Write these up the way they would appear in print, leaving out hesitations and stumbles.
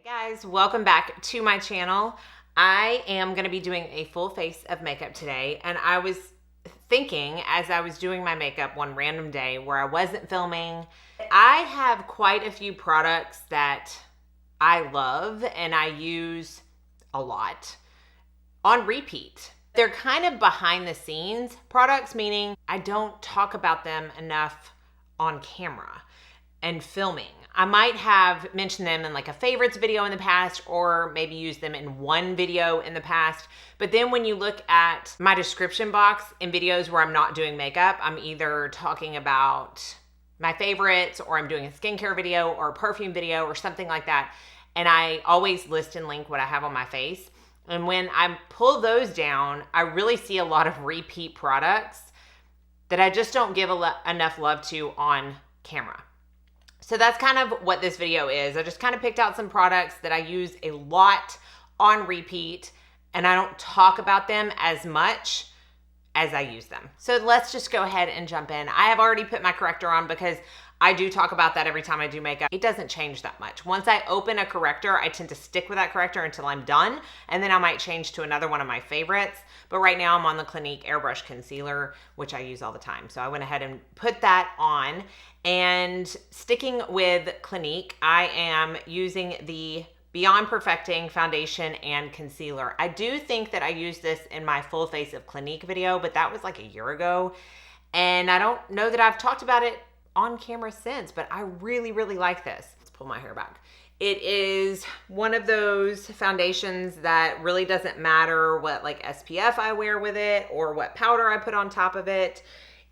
Guys, welcome back to my channel. I am going to be doing a full face of makeup today, and I was thinking as I was doing my makeup one random day where I wasn't filming, I have quite a few products that I love and I use a lot on repeat. They're kind of behind the scenes products, meaning I don't talk about them enough on camera and filming. I might have mentioned them in like a favorites video in the past, or maybe used them in one video in the past. But then when you look at my description box in videos where I'm not doing makeup, I'm either talking about my favorites, or I'm doing a skincare video or a perfume video or something like that. And I always list and link what I have on my face. And when I pull those down, I really see a lot of repeat products that I just don't give enough love to on camera. So that's kind of what this video is. I just kind of picked out some products that I use a lot on repeat, and I don't talk about them as much as I use them. So let's just go ahead and jump in. I have already put my corrector on because I do talk about that every time I do makeup. It doesn't change that much. Once I open a corrector, I tend to stick with that corrector until I'm done, and then I might change to another one of my favorites. But right now I'm on the Clinique Airbrush Concealer, which I use all the time. So I went ahead and put that on. And sticking with Clinique, I am using the Beyond Perfecting Foundation and Concealer. I do think that I used this in my full face of Clinique video, but that was like a year ago. And I don't know that I've talked about it on camera since, but I really, really like this. Let's pull my hair back. It is one of those foundations that really doesn't matter what like SPF I wear with it or what powder I put on top of it.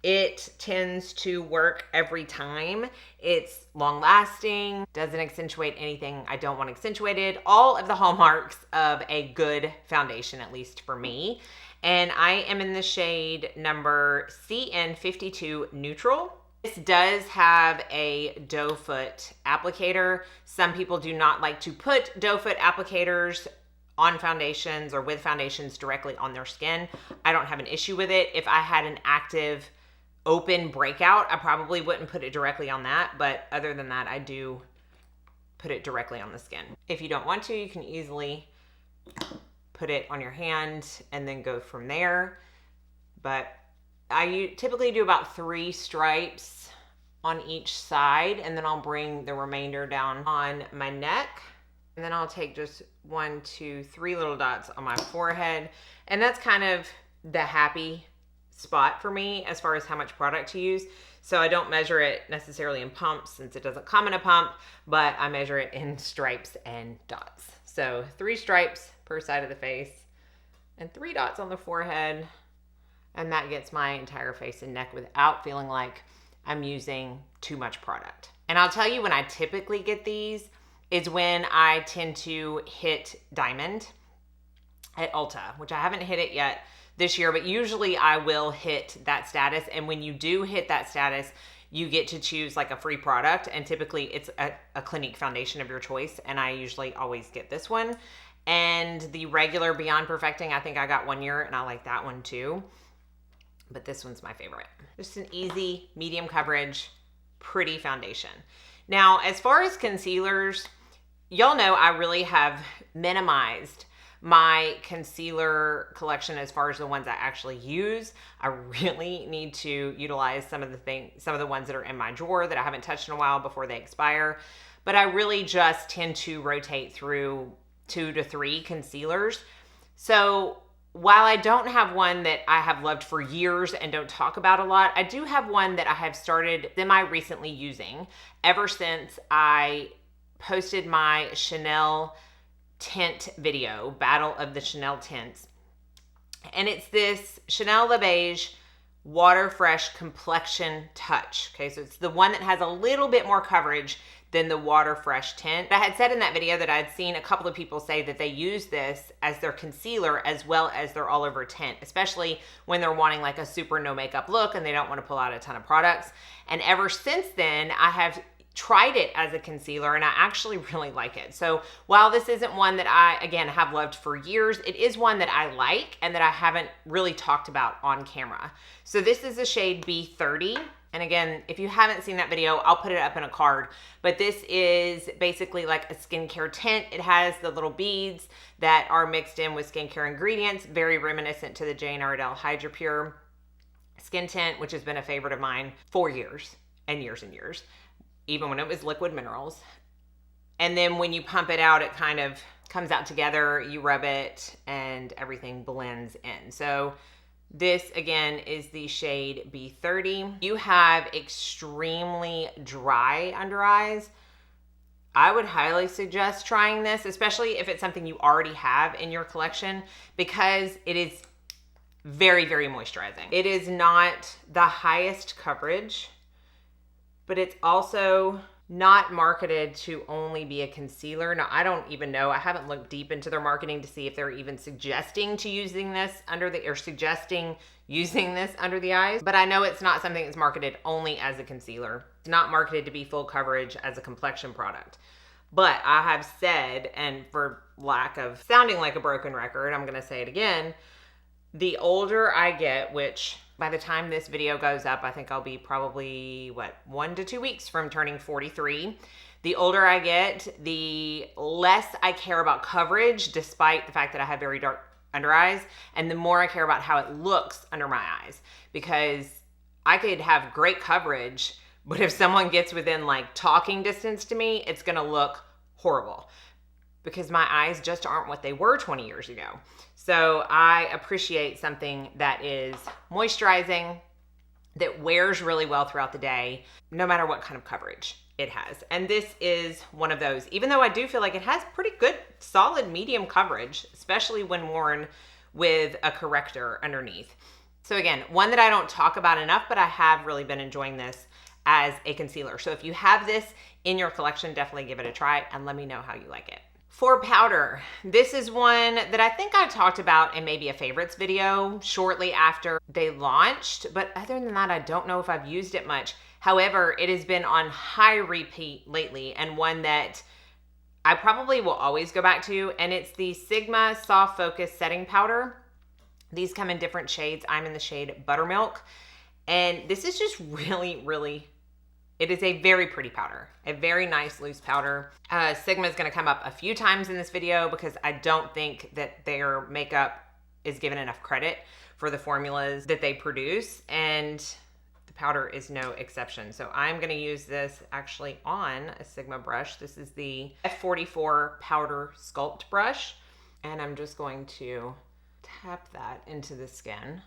It tends to work every time. It's long lasting, doesn't accentuate anything I don't want accentuated. All of the hallmarks of a good foundation, at least for me. And I am in the shade number CN52 Neutral. This does have a doe foot applicator. Some people do not like to put doe foot applicators on foundations or with foundations directly on their skin. I don't have an issue with it. If I had an active open breakout, I probably wouldn't put it directly on that. But other than that, I do put it directly on the skin. If you don't want to, you can easily put it on your hand and then go from there. But I typically do about 3 stripes on each side, and then I'll bring the remainder down on my neck. And then I'll take just 1, 2, 3 little dots on my forehead. And that's kind of the happy spot for me as far as how much product to use. So I don't measure it necessarily in pumps since it doesn't come in a pump, but I measure it in stripes and dots. So 3 stripes per side of the face and 3 dots on the forehead. And that gets my entire face and neck without feeling like I'm using too much product. And I'll tell you when I typically get these is when I tend to hit Diamond at Ulta, which I haven't hit it yet this year, but usually I will hit that status. And when you do hit that status, you get to choose like a free product. And typically it's a Clinique foundation of your choice. And I usually always get this one. And the regular Beyond Perfecting, I think I got 1 year, and I like that one too. But this one's my favorite. Just an easy, medium coverage, pretty foundation. Now, as far as concealers, y'all know I really have minimized my concealer collection as far as the ones I actually use. I really need to utilize some of the ones that are in my drawer that I haven't touched in a while before they expire. But I really just tend to rotate through 2 to 3 concealers. So while I don't have one that I have loved for years and don't talk about a lot, I do have one that I have started semi-recently using ever since I posted my Chanel tint video, Battle of the Chanel Tints. And it's this Chanel Le Beige Water Fresh Complexion Touch. Okay, so it's the one that has a little bit more coverage than the Water Fresh tint. I had said in that video that I'd seen a couple of people say that they use this as their concealer as well as their all over tint, especially when they're wanting like a super no makeup look and they don't want to pull out a ton of products. And ever since then, I have tried it as a concealer and I actually really like it. So while this isn't one that I, again, have loved for years, it is one that I like and that I haven't really talked about on camera. So this is the shade B30. And again, if you haven't seen that video, I'll put it up in a card. But this is basically like a skincare tint. It has the little beads that are mixed in with skincare ingredients, very reminiscent to the Jane Iredale Hydra Pure skin tint, which has been a favorite of mine for years and years and years, even when it was liquid minerals. And then when you pump it out, it kind of comes out together, you rub it, and everything blends in. So this, again, is the shade B30. You have extremely dry under eyes. I would highly suggest trying this, especially if it's something you already have in your collection, because it is very, very moisturizing. It is not the highest coverage, but it's also not marketed to only be a concealer. Now, I don't even know. I haven't looked deep into their marketing to see if they're even suggesting using this under the eyes. But I know it's not something that's marketed only as a concealer. It's not marketed to be full coverage as a complexion product. But I have said, and for lack of sounding like a broken record, I'm gonna say it again, the older I get, which by the time this video goes up, I think I'll be probably, 1 to 2 weeks from turning 43. The older I get, the less I care about coverage, despite the fact that I have very dark under eyes, and the more I care about how it looks under my eyes. Because I could have great coverage, but if someone gets within like talking distance to me, it's gonna look horrible because my eyes just aren't what they were 20 years ago. So I appreciate something that is moisturizing, that wears really well throughout the day, no matter what kind of coverage it has. And this is one of those, even though I do feel like it has pretty good, solid medium coverage, especially when worn with a corrector underneath. So again, one that I don't talk about enough, but I have really been enjoying this as a concealer. So if you have this in your collection, definitely give it a try and let me know how you like it. For powder, this is one that I think I talked about in maybe a favorites video shortly after they launched, but other than that, I don't know if I've used it much. However, it has been on high repeat lately, and one that I probably will always go back to, and it's the Sigma Soft Focus Setting Powder. These come in different shades. I'm in the shade Buttermilk, and this is just really, it is a very pretty powder, a very nice loose powder. Sigma is going to come up a few times in this video because I don't think that their makeup is given enough credit for the formulas that they produce, and the powder is no exception. So I'm going to use this actually on a Sigma brush. This is the F44 Powder Sculpt Brush, and I'm just going to tap that into the skin.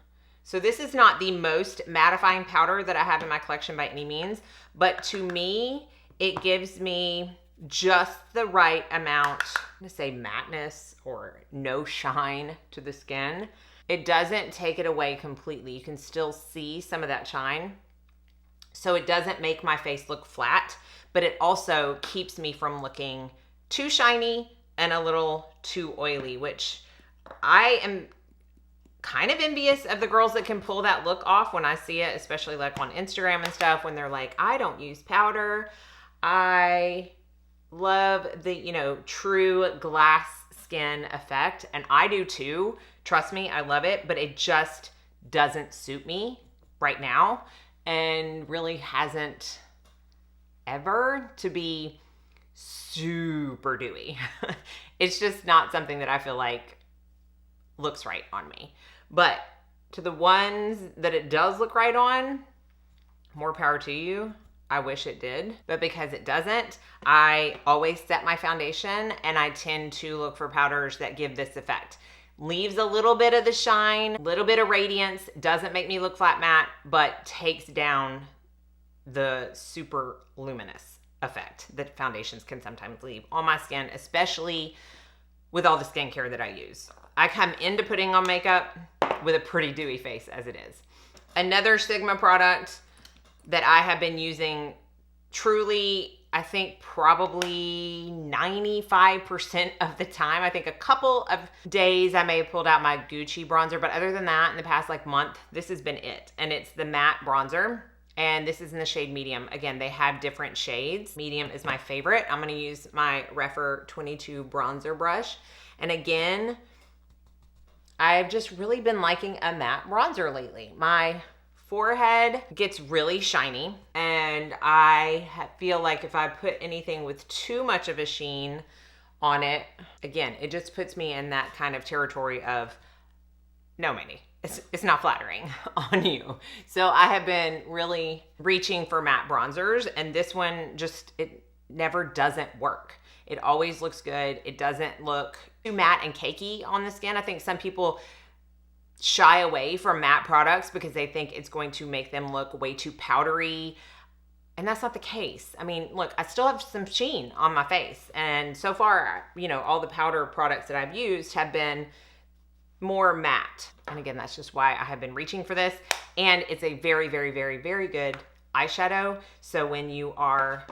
So this is not the most mattifying powder that I have in my collection by any means, but to me, it gives me just the right amount, I'm gonna say matteness or no shine to the skin. It doesn't take it away completely. You can still see some of that shine. So it doesn't make my face look flat, but it also keeps me from looking too shiny and a little too oily, which I am kind of envious of the girls that can pull that look off when I see it, especially like on Instagram and stuff, when they're like, I don't use powder. I love the, true glass skin effect. And I do too. Trust me, I love it, but it just doesn't suit me right now and really hasn't ever, to be super dewy. It's just not something that I feel like looks right on me. But to the ones that it does look right on, more power to you. I wish it did, but because it doesn't, I always set my foundation and I tend to look for powders that give this effect. Leaves a little bit of the shine, a little bit of radiance, doesn't make me look flat matte, but takes down the super luminous effect that foundations can sometimes leave on my skin, especially with all the skincare that I use. I come into putting on makeup with a pretty dewy face as it is. Another Sigma product that I have been using truly, I think probably 95% of the time. I think a couple of days I may have pulled out my Gucci bronzer, but other than that, in the past month, this has been it. And it's the matte bronzer. And this is in the shade medium. Again, they have different shades. Medium is my favorite. I'm gonna use my Refer 22 bronzer brush. And again, I've just really been liking a matte bronzer lately. My forehead gets really shiny, and I feel like if I put anything with too much of a sheen on it, again, it just puts me in that kind of territory of, no, Mandy, it's not flattering on you. So I have been really reaching for matte bronzers, and this one just, it never doesn't work. It always looks good. It doesn't look too matte and cakey on the skin. I think some people shy away from matte products because they think it's going to make them look way too powdery. And that's not the case. I mean, look, I still have some sheen on my face. And so far, you know, all the powder products that I've used have been more matte. And again, that's just why I have been reaching for this. And it's a very, very, very, very good eyeshadow. So when you are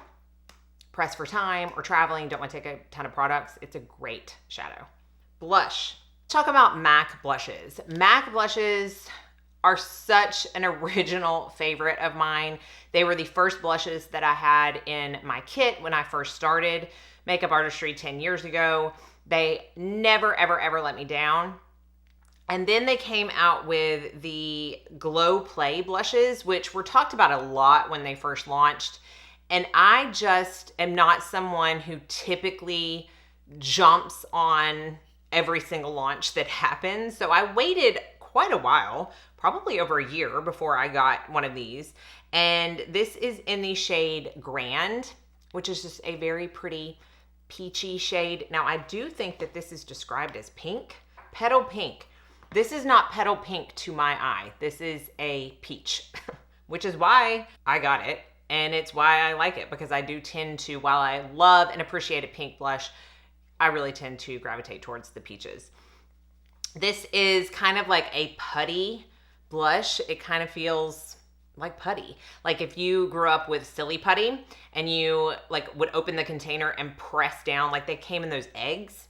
pressed for time or traveling, don't want to take a ton of products, it's a great shadow. Blush. Talk about MAC blushes. MAC blushes are such an original favorite of mine. They were the first blushes that I had in my kit when I first started makeup artistry 10 years ago. They never, ever, ever let me down. And then they came out with the Glow Play blushes, which were talked about a lot when they first launched. And I just am not someone who typically jumps on every single launch that happens. So I waited quite a while, probably over a year, before I got one of these. And this is in the shade Grand, which is just a very pretty peachy shade. Now, I do think that this is described as pink, petal pink. This is not petal pink to my eye. This is a peach, which is why I got it. And it's why I like it, because I do tend to, while I love and appreciate a pink blush, I really tend to gravitate towards the peaches. This is kind of like a putty blush. It kind of feels like putty. Like if you grew up with Silly Putty and you like would open the container and press down, like they came in those eggs,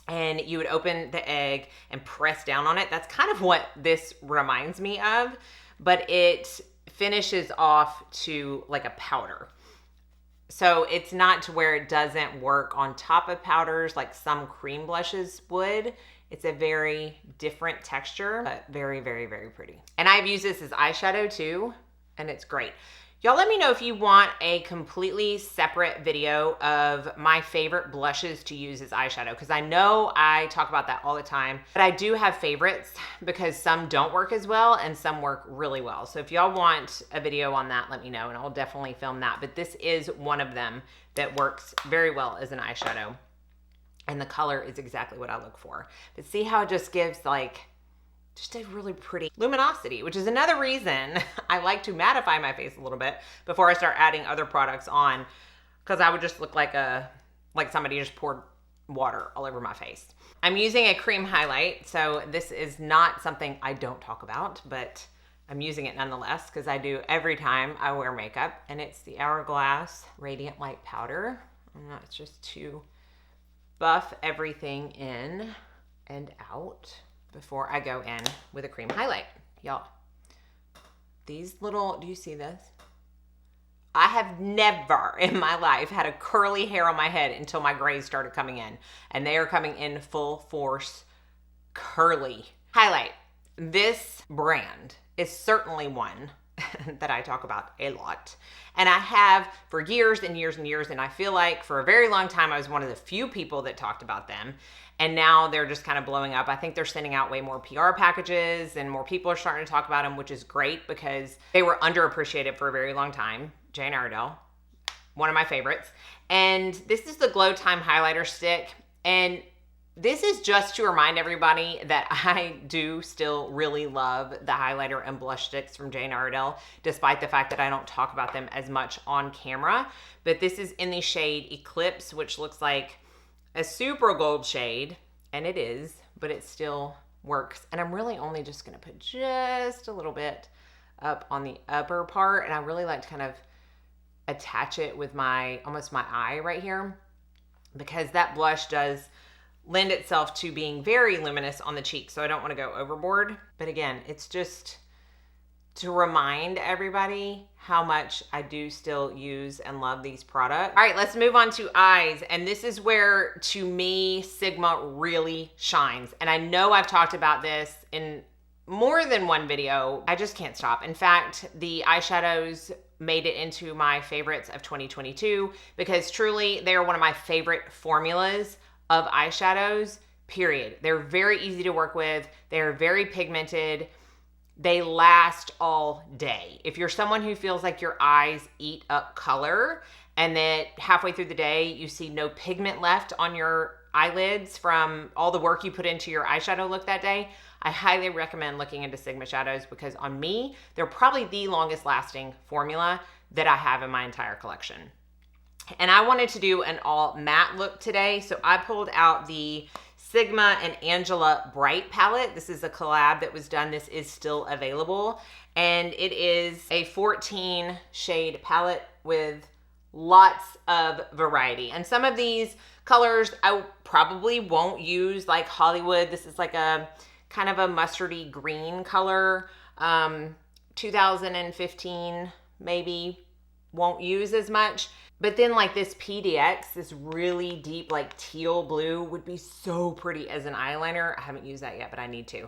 and you would open the egg and press down on it. That's kind of what this reminds me of, but it finishes off to like a powder. So it's not to where it doesn't work on top of powders like some cream blushes would. It's a very different texture, but very, very, very pretty. And I've used this as eyeshadow too, and it's great. Y'all let me know if you want a completely separate video of my favorite blushes to use as eyeshadow, because I know I talk about that all the time, but I do have favorites because some don't work as well and some work really well. So if y'all want a video on that, let me know and I'll definitely film that. But this is one of them that works very well as an eyeshadow. And the color is exactly what I look for. But see how it just gives like just a really pretty luminosity, which is another reason I like to mattify my face a little bit before I start adding other products on, because I would just look like somebody just poured water all over my face. I'm using a cream highlight, so this is not something I don't talk about, but I'm using it nonetheless because I do every time I wear makeup, and it's the Hourglass Radiant Light Powder. It's just to buff everything in and out before I go in with a cream highlight. Y'all, these little, do you see this? I have never in my life had a curly hair on my head until my grays started coming in, and they are coming in full force curly. Highlight. This brand is certainly one that I talk about a lot. And I have for years and years and years, and I feel like for a very long time I was one of the few people that talked about them. And now they're just kind of blowing up. I think they're sending out way more PR packages and more people are starting to talk about them, which is great because they were underappreciated for a very long time. Jane Iredale, one of my favorites. And this is the Glow Time Highlighter Stick. And this is just to remind everybody that I do still really love the highlighter and blush sticks from Jane Iredale, despite the fact that I don't talk about them as much on camera. But this is in the shade Eclipse, which looks like a super gold shade, and it is, but it still works. And I'm really only just gonna put just a little bit up on the upper part, and I really like to kind of attach it with almost my eye right here, because that blush does lend itself to being very luminous on the cheek, so I don't want to go overboard. But again, it's just to remind everybody how much I do still use and love these products. All right, let's move on to eyes. And this is where, to me, Sigma really shines. And I know I've talked about this in more than one video. I just can't stop. In fact, the eyeshadows made it into my favorites of 2022 because truly they are one of my favorite formulas of eyeshadows, period. They're very easy to work with. They're very pigmented. They last all day. If you're someone who feels like your eyes eat up color and that halfway through the day you see no pigment left on your eyelids from all the work you put into your eyeshadow look that day, I highly recommend looking into Sigma shadows because on me, they're probably the longest lasting formula that I have in my entire collection. And I wanted to do an all matte look today, so I pulled out the Sigma and Angela Bright palette. This is a collab that was done. This is still available, and it is a 14 shade palette with lots of variety. And some of these colors I probably won't use, like Hollywood. This is like a kind of a mustardy green color. 2015 maybe won't use as much. But then like this PDX, this really deep like teal blue would be so pretty as an eyeliner. I haven't used that yet, but I need to.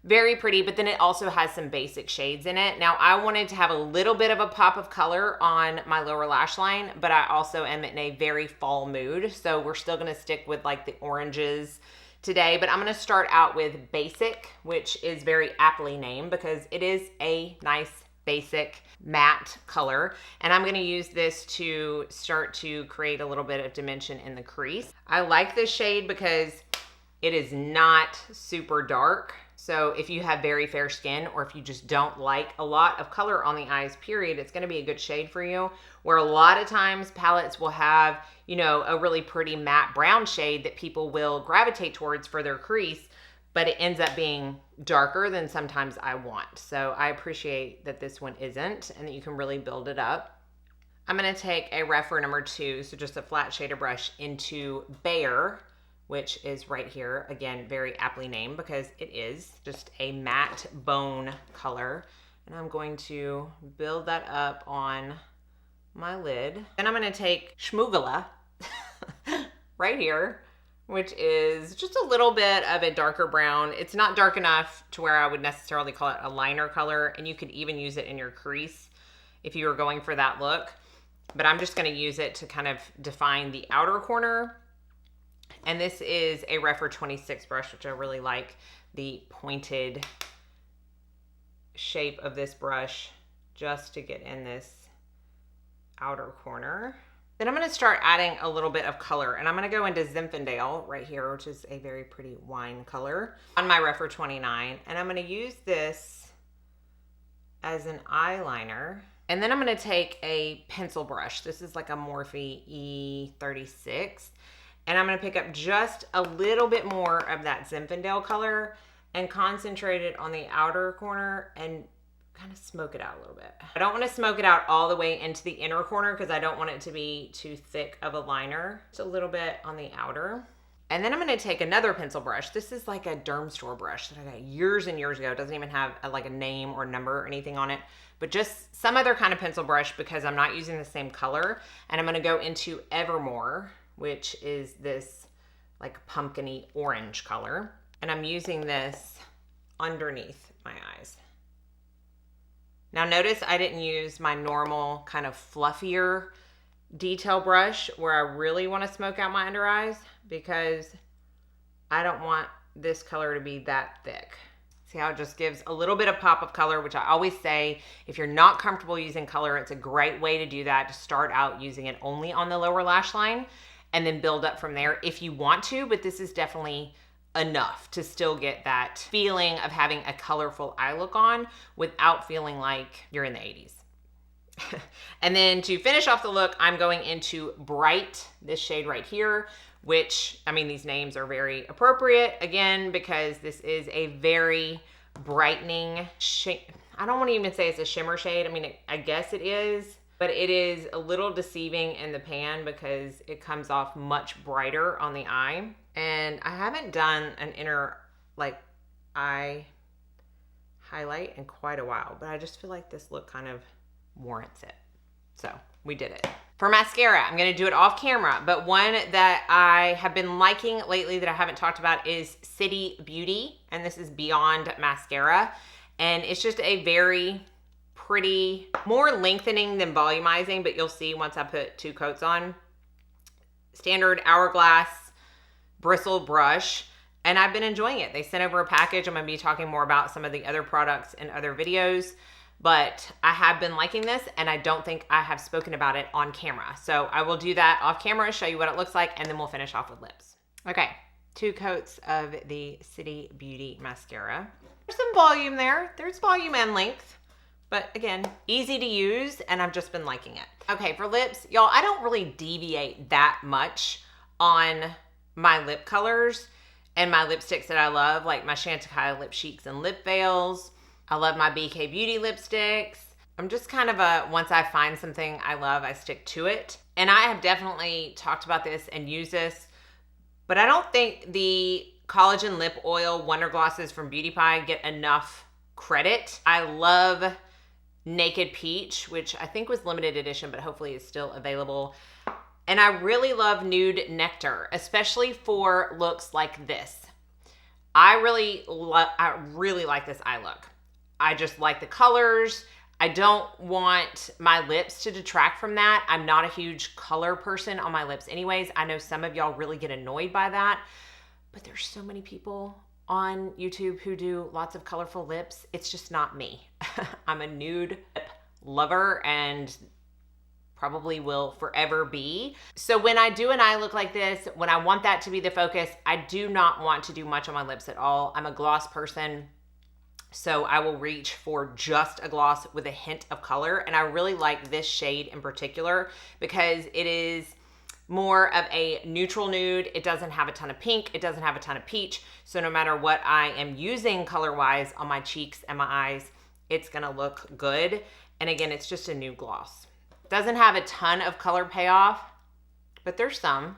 Very pretty, but then it also has some basic shades in it. Now I wanted to have a little bit of a pop of color on my lower lash line, but I also am in a very fall mood. So we're still gonna stick with like the oranges today, but I'm gonna start out with basic, which is very aptly named because it is a nice basic matte color. And I'm gonna use this to start to create a little bit of dimension in the crease. I like this shade because it is not super dark. So if you have very fair skin or if you just don't like a lot of color on the eyes, period, it's gonna be a good shade for you. Where a lot of times palettes will have, you know, a really pretty matte brown shade that people will gravitate towards for their crease, but it ends up being darker than sometimes I want. So I appreciate that this one isn't and that you can really build it up. I'm gonna take a refer number 2, so just a flat shader brush, into Bare, which is right here. Again, very aptly named because it is just a matte bone color. And I'm going to build that up on my lid. Then I'm gonna take Schmoogala right here, which is just a little bit of a darker brown. It's not dark enough to where I would necessarily call it a liner color, and you could even use it in your crease if you were going for that look. But I'm just gonna use it to kind of define the outer corner. And this is a Refer 26 brush, which I really like the pointed shape of this brush just to get in this outer corner. Then I'm gonna start adding a little bit of color, and I'm gonna go into Zinfandel right here, which is a very pretty wine color, on my Refer 29. And I'm gonna use this as an eyeliner. And then I'm gonna take a pencil brush. This is like a Morphe E36. And I'm gonna pick up just a little bit more of that Zinfandel color and concentrate it on the outer corner and kind of smoke it out a little bit. I don't want to smoke it out all the way into the inner corner because I don't want it to be too thick of a liner. Just a little bit on the outer. And then I'm going to take another pencil brush. This is like a Derm Store brush that I got years and years ago. It doesn't even have like a name or number or anything on it, but just some other kind of pencil brush because I'm not using the same color. And I'm going to go into Evermore, which is this like pumpkin-y orange color. And I'm using this underneath my eyes. Now notice I didn't use my normal kind of fluffier detail brush where I really want to smoke out my under eyes because I don't want this color to be that thick. See how it just gives a little bit of pop of color, which I always say, if you're not comfortable using color, it's a great way to do that, to start out using it only on the lower lash line and then build up from there if you want to, but this is definitely enough to still get that feeling of having a colorful eye look on without feeling like you're in the 80s. And then to finish off the look, I'm going into Bright, this shade right here, which, I mean, these names are very appropriate, again, because this is a very brightening shade. I don't want to even say it's a shimmer shade. I mean, I guess it is, but it is a little deceiving in the pan because it comes off much brighter on the eye. And I haven't done an inner like eye highlight in quite a while, but I just feel like this look kind of warrants it. So we did it. For mascara, I'm going to do it off camera, but one that I have been liking lately that I haven't talked about is City Beauty, and this is Beyond Mascara, and it's just a very pretty, more lengthening than volumizing, but you'll see once I put 2 coats on. Standard hourglass bristle brush, and I've been enjoying it. They sent over a package. I'm going to be talking more about some of the other products in other videos. But I have been liking this, and I don't think I have spoken about it on camera. So I will do that off camera, show you what it looks like, and then we'll finish off with lips. Okay, 2 coats of the City Beauty mascara. There's some volume there. There's volume and length, but again, easy to use, and I've just been liking it. Okay, for lips, y'all, I don't really deviate that much on my lip colors and my lipsticks that I love, like my Chantecaille lip cheeks and lip veils. I love my BK Beauty lipsticks. I'm just kind of a, once I find something I love, I stick to it. And I have definitely talked about this and used this, but I don't think the collagen lip oil Wonder Glosses from Beauty Pie get enough credit. I love Naked Peach, which I think was limited edition, but hopefully is still available. And I really love Nude Nectar, especially for looks like this. I really like this eye look. I just like the colors. I don't want my lips to detract from that. I'm not a huge color person on my lips anyways. I know some of y'all really get annoyed by that, but there's so many people on YouTube who do lots of colorful lips. It's just not me. I'm a nude lip lover and probably will forever be. So when I do an eye look like this, when I want that to be the focus, I do not want to do much on my lips at all. I'm a gloss person. So I will reach for just a gloss with a hint of color. And I really like this shade in particular because it is more of a neutral nude. It doesn't have a ton of pink. It doesn't have a ton of peach. So no matter what I am using color-wise on my cheeks and my eyes, it's gonna look good. And again, it's just a nude gloss. Doesn't have a ton of color payoff, but there's some.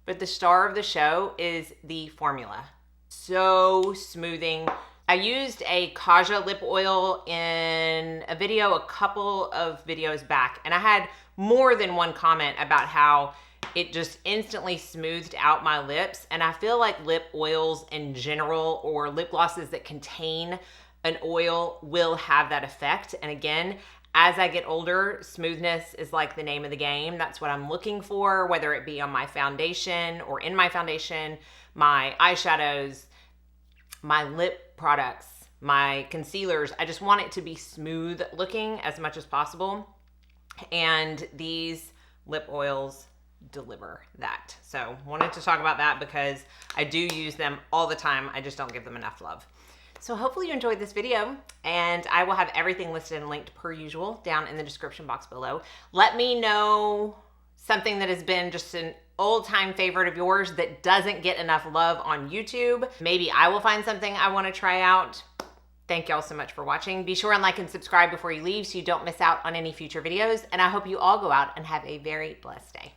But the star of the show is the formula. So smoothing. I used a Kaja lip oil in a video a couple of videos back, and I had more than one comment about how it just instantly smoothed out my lips. And I feel like lip oils in general, or lip glosses that contain an oil, will have that effect. And again, as I get older, smoothness is like the name of the game. That's what I'm looking for, whether it be on my foundation or in my foundation, my eyeshadows, my lip products, my concealers. I just want it to be smooth looking as much as possible. And these lip oils deliver that. So wanted to talk about that because I do use them all the time. I just don't give them enough love. So hopefully you enjoyed this video, and I will have everything listed and linked per usual down in the description box below. Let me know something that has been just an old-time favorite of yours that doesn't get enough love on YouTube. Maybe I will find something I want to try out. Thank y'all so much for watching. Be sure and like and subscribe before you leave so you don't miss out on any future videos. And I hope you all go out and have a very blessed day.